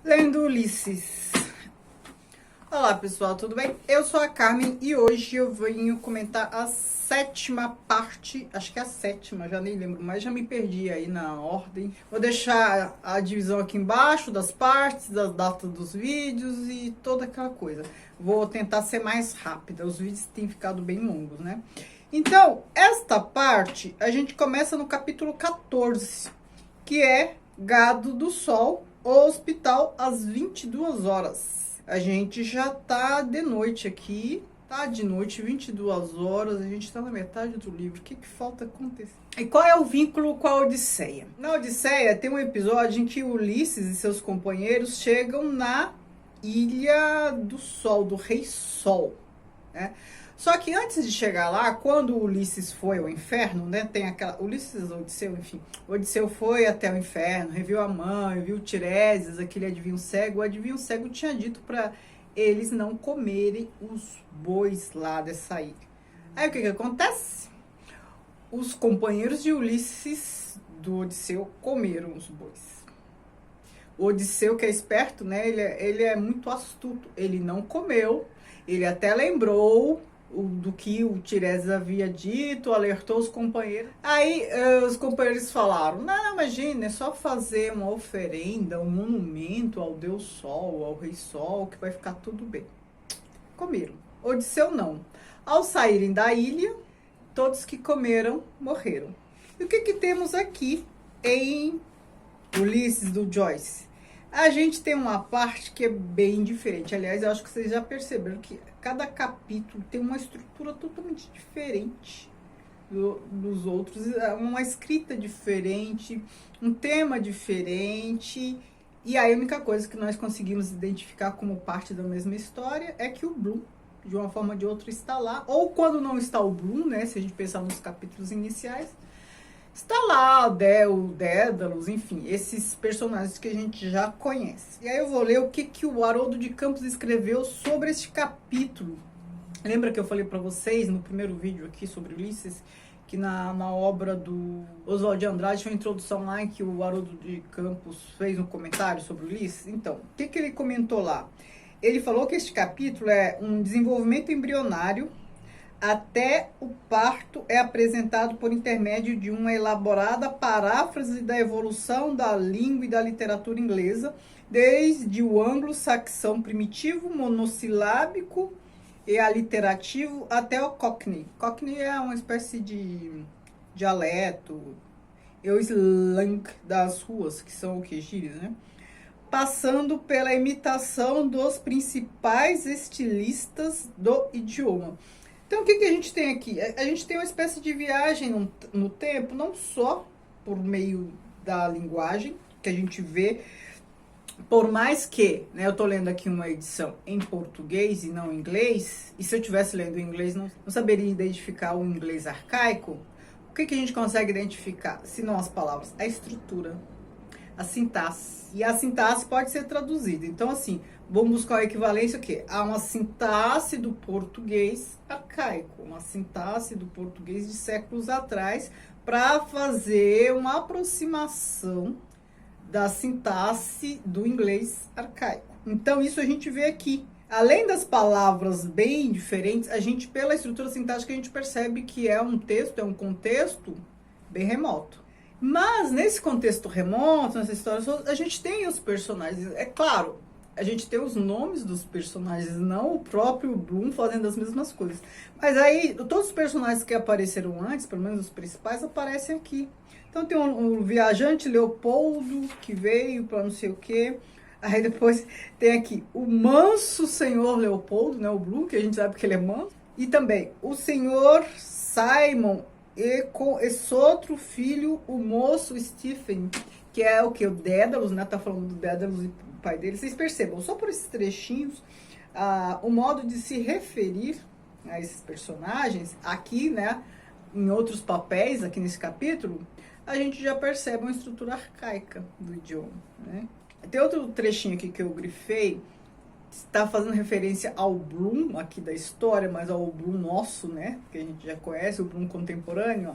Lendo Ulisses. Olá pessoal, tudo bem? Eu sou a Carmen e hoje eu venho comentar a sétima parte, acho que é a sétima, já nem lembro, mas já me perdi aí na ordem. Vou deixar a divisão aqui embaixo das partes, das datas dos vídeos e toda aquela coisa. Vou tentar ser mais rápida, os vídeos têm ficado bem longos, né? Então, esta parte a gente começa no capítulo 14, que é Gado do Sol, o hospital às 22 horas. A gente já tá de noite aqui, tá de noite, 22 horas, a gente tá na metade do livro. O que falta acontecer? E qual é o vínculo com a Odisseia? Na Odisseia tem um episódio em que Ulisses e seus companheiros chegam na Ilha do Sol, do Rei Sol, né? Só que antes de chegar lá, quando Ulisses foi ao inferno, né? Tem aquela. Ulisses, Odisseu, enfim. Odisseu foi até o inferno, reviu a mãe, viu Tiresias, aquele adivinho cego. O adivinho cego tinha dito para eles não comerem os bois lá dessa ilha. Aí o que acontece? Os companheiros de Ulisses do Odisseu comeram os bois. O Odisseu, que é esperto, né? Ele é muito astuto. Ele não comeu, ele até lembrou do que o Tiresias havia dito, alertou os companheiros. Aí os companheiros falaram, não, imagina, é só fazer uma oferenda, um monumento ao Deus Sol, ao Rei Sol, que vai ficar tudo bem. Comeram. Odisseu não. Ao saírem da ilha, todos que comeram morreram. E o que temos aqui em Ulisses, do Joyce? A gente tem uma parte que é bem diferente. Aliás, eu acho que vocês já perceberam que cada capítulo tem uma estrutura totalmente diferente dos outros. Uma escrita diferente, um tema diferente. E aí a única coisa que nós conseguimos identificar como parte da mesma história é que o Bloom, de uma forma ou de outra, está lá. Ou quando não está o Bloom, né? Se a gente pensar nos capítulos iniciais, está lá o Dédalus, enfim, esses personagens que a gente já conhece. E aí eu vou ler o que o Haroldo de Campos escreveu sobre este capítulo. Lembra que eu falei para vocês no primeiro vídeo aqui sobre Ulisses, que na obra do Oswald de Andrade tinha uma introdução lá em que o Haroldo de Campos fez um comentário sobre Ulisses? Então, o que ele comentou lá? Ele falou que este capítulo é um desenvolvimento embrionário até o parto é apresentado por intermédio de uma elaborada paráfrase da evolução da língua e da literatura inglesa, desde o anglo-saxão primitivo, monossilábico e aliterativo, até o Cockney. Cockney é uma espécie de dialeto, e o slang das ruas, que são o que? Gírias, né? Passando pela imitação dos principais estilistas do idioma. Então, o que a gente tem aqui? A gente tem uma espécie de viagem no tempo, não só por meio da linguagem, que a gente vê, por mais que, né, eu estou lendo aqui uma edição em português e não em inglês, e se eu estivesse lendo em inglês, não saberia identificar o inglês arcaico. O que a gente consegue identificar, se não as palavras? A estrutura, a sintaxe. E a sintaxe pode ser traduzida. Então, assim, vamos buscar a equivalência o quê? Há uma sintaxe do português arcaico, uma sintaxe do português de séculos atrás, para fazer uma aproximação da sintaxe do inglês arcaico. Então, isso a gente vê aqui. Além das palavras bem diferentes, a gente, pela estrutura sintática, a gente percebe que é um texto, é um contexto bem remoto. Mas, nesse contexto remoto, nessa história, a gente tem os personagens. É claro, a gente tem os nomes dos personagens, não o próprio Bloom fazendo as mesmas coisas. Mas aí, todos os personagens que apareceram antes, pelo menos os principais, aparecem aqui. Então tem um viajante Leopoldo, que veio para não sei o quê. Aí depois tem aqui o manso senhor Leopoldo, né, o Bloom, que a gente sabe que ele é manso. E também o senhor Simon e com esse outro filho, o moço Stephen, que é o que? O Dédalus, né? Tá falando do Dédalus e o pai dele. Vocês percebam, só por esses trechinhos, o modo de se referir a esses personagens, aqui, né? Em outros papéis, aqui nesse capítulo, a gente já percebe uma estrutura arcaica do idioma, né? Tem outro trechinho aqui que eu grifei, está fazendo referência ao Bloom aqui da história, mas ao Bloom nosso, né? Que a gente já conhece, o Bloom contemporâneo, ó.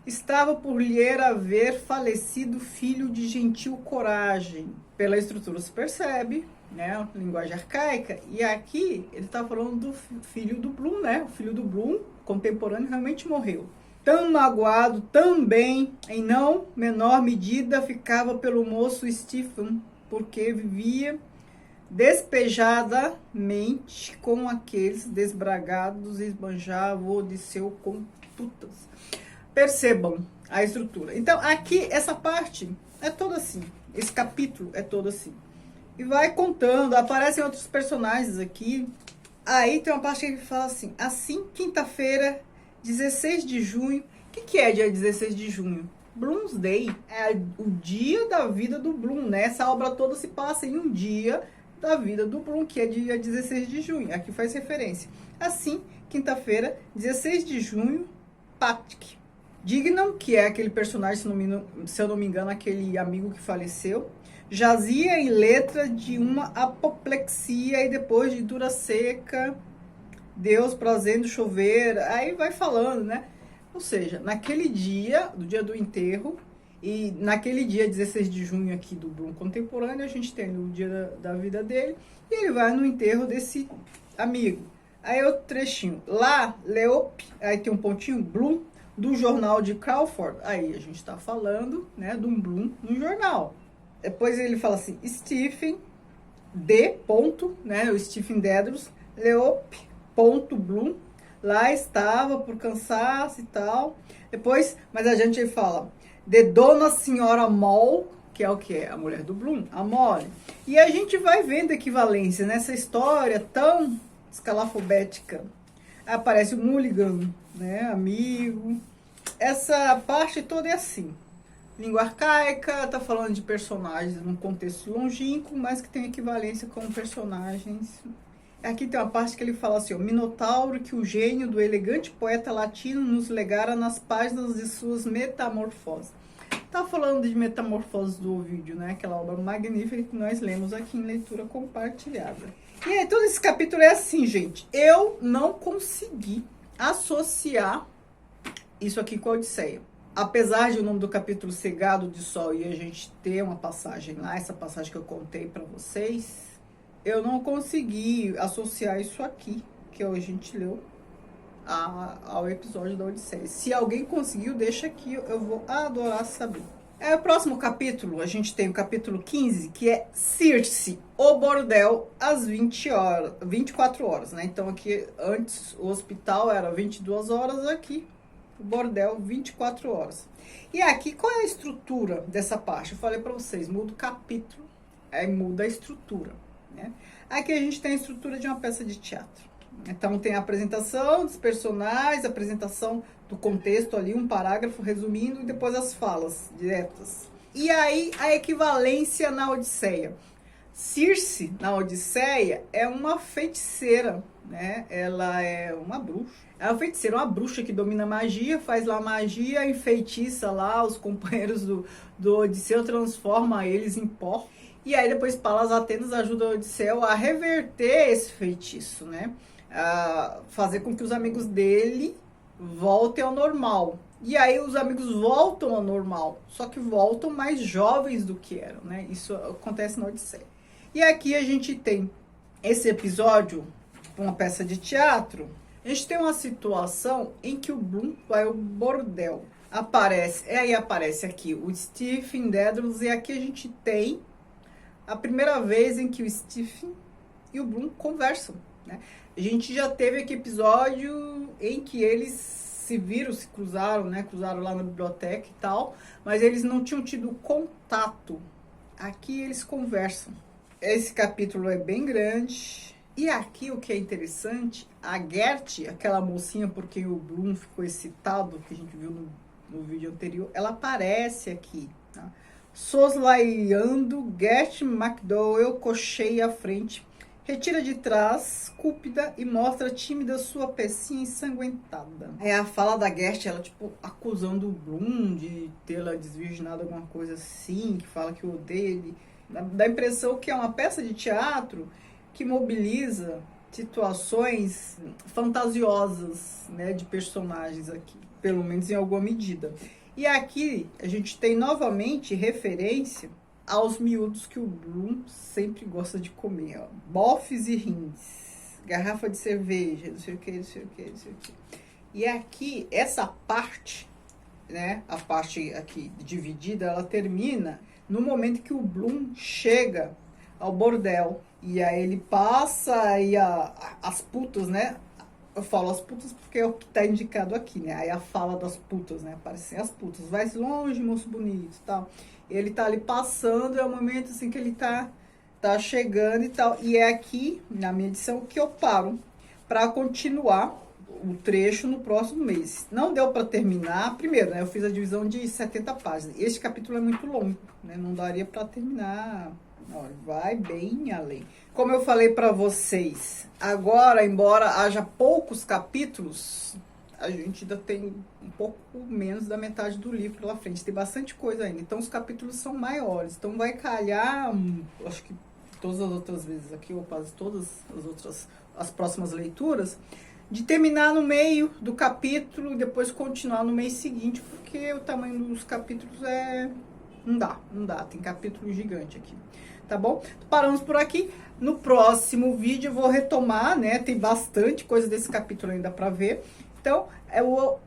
estava por lhe haver falecido filho de gentil coragem. Pela estrutura se percebe, né, linguagem arcaica, e aqui ele está falando do filho do Bloom, né, o filho do Bloom, contemporâneo, realmente morreu. Tão magoado também, em não menor medida, ficava pelo moço Stephen, porque vivia despejadamente com aqueles desbragados e esbanjava o de seu com putas. Percebam a estrutura. Então, aqui, essa parte é toda assim. Esse capítulo é todo assim. E vai contando, aparecem outros personagens aqui. Aí tem uma parte que ele fala assim, quinta-feira, 16 de junho. O que é dia 16 de junho? Bloomsday. É o dia da vida do Bloom, né? Essa obra toda se passa em um dia da vida do Bloom, que é dia 16 de junho. Aqui faz referência. Assim, quinta-feira, 16 de junho, Patrick. Dignam, que é aquele personagem, se eu não me engano, aquele amigo que faleceu, jazia em letra de uma apoplexia e depois de dura seca, Deus trazendo chover, aí vai falando, né? Ou seja, naquele dia, do dia do enterro, e naquele dia 16 de junho aqui do Bloom contemporâneo, a gente tem o dia da vida dele, e ele vai no enterro desse amigo. Aí outro trechinho, lá, Leop, aí tem um pontinho, Bloom, do jornal de Crawford, aí a gente está falando, né, de um Bloom no jornal. Depois ele fala assim, Stephen D. Ponto, né, o Stephen Dedalus, Leop. Bloom, lá estava por cansaço e tal. Depois, mas a gente fala de Dona Senhora Moll, que é o que? A mulher do Bloom, a Molly. E a gente vai vendo equivalência nessa história tão escalafobética. Aparece o Mulligan, né, amigo. Essa parte toda é assim. Língua arcaica, tá falando de personagens num contexto longínquo, mas que tem equivalência com personagens. Aqui tem uma parte que ele fala assim, o Minotauro que o gênio do elegante poeta latino nos legara nas páginas de suas metamorfoses. Tá falando de Metamorfoses do Ovídio, né? Aquela obra magnífica que nós lemos aqui em leitura compartilhada. E aí, todo esse capítulo é assim, gente. Eu não consegui associar isso aqui com a Odisseia. Apesar de o nome do capítulo ser Gado de Sol e a gente ter uma passagem lá, essa passagem que eu contei para vocês, eu não consegui associar isso aqui, que a gente leu, ao episódio da Odisseia. Se alguém conseguiu, deixa aqui, eu vou adorar saber. O próximo capítulo, a gente tem o capítulo 15, que é Circe, o bordel, às 24 horas, né? Então aqui, antes, o hospital era 22 horas, aqui, o bordel, 24 horas. E aqui, qual é a estrutura dessa parte? Eu falei para vocês, muda o capítulo, aí muda a estrutura, né? Aqui a gente tem a estrutura de uma peça de teatro. Então tem a apresentação dos personagens, a apresentação do contexto ali, um parágrafo resumindo, e depois as falas diretas. E aí a equivalência na Odisseia. Circe, na Odisseia, é uma feiticeira, né? Ela é uma bruxa. É uma feiticeira, uma bruxa que domina magia, faz lá magia, enfeitiça lá os companheiros do Odisseu, transforma eles em pó. E aí depois Palas Atenas ajuda o Odisseu a reverter esse feitiço, né? A fazer com que os amigos dele voltem ao normal. E aí os amigos voltam ao normal, só que voltam mais jovens do que eram, né? Isso acontece na Odisseia. E aqui a gente tem esse episódio, uma peça de teatro. A gente tem uma situação em que o Bloom vai ao bordel. Aí aparece aqui o Stephen Dedalus, e aqui a gente tem a primeira vez em que o Stephen e o Bloom conversam, né? A gente já teve aqui episódio em que eles se viram, se cruzaram, né? Cruzaram lá na biblioteca e tal, mas eles não tinham tido contato. Aqui eles conversam. Esse capítulo é bem grande. E aqui o que é interessante, a Gert, aquela mocinha por quem o Bloom ficou excitado, que a gente viu no vídeo anterior, ela aparece aqui, tá? Soslaiando, Gert McDowell cocheia à frente, retira de trás, cúpida, e mostra tímida sua pecinha ensanguentada. É a fala da Gert, ela tipo acusando o Bloom de tê-la desvirginado, alguma coisa assim, que fala que odeia ele. Dá a impressão que é uma peça de teatro que mobiliza situações fantasiosas, né, de personagens aqui. pelo menos em alguma medida. E aqui a gente tem novamente referência aos miúdos que o Bloom sempre gosta de comer, ó. Bofes e rins, garrafa de cerveja, não sei o que, não sei o que, não sei o que. E aqui, essa parte, né, a parte aqui dividida, ela termina no momento que o Bloom chega ao bordel. E aí ele passa e as putas, né? Eu falo as putas porque é o que tá indicado aqui, né? Aí a fala das putas, né? Aparecem as putas. Vai longe, moço bonito e tal. Ele tá ali passando, é o momento assim que ele tá chegando e tal. E é aqui, na minha edição, que eu paro para continuar o trecho no próximo mês. Não deu para terminar. Primeiro, né? Eu fiz a divisão de 70 páginas. Este capítulo é muito longo, né? Não daria para terminar. Olha, vai bem além. Como eu falei para vocês, agora, embora haja poucos capítulos, a gente ainda tem um pouco menos da metade do livro pela frente. Tem bastante coisa ainda. Então, os capítulos são maiores. Então, vai calhar, acho que todas as outras vezes aqui, ou quase todas as próximas leituras, de terminar no meio do capítulo e depois continuar no mês seguinte, porque o tamanho dos capítulos não dá. Tem capítulo gigante aqui. Tá bom? Paramos por aqui. No próximo vídeo eu vou retomar, né? Tem bastante coisa desse capítulo ainda para ver. Então, eu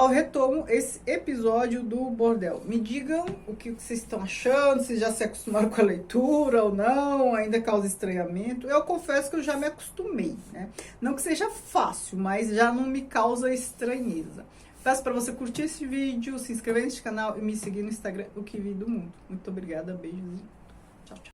retomo esse episódio do bordel. Me digam o que vocês estão achando, se já se acostumaram com a leitura ou não, ainda causa estranhamento. Eu confesso que eu já me acostumei, né? Não que seja fácil, mas já não me causa estranheza. Peço para você curtir esse vídeo, se inscrever nesse canal e me seguir no Instagram, o Que Vi do Mundo. Muito obrigada, beijos.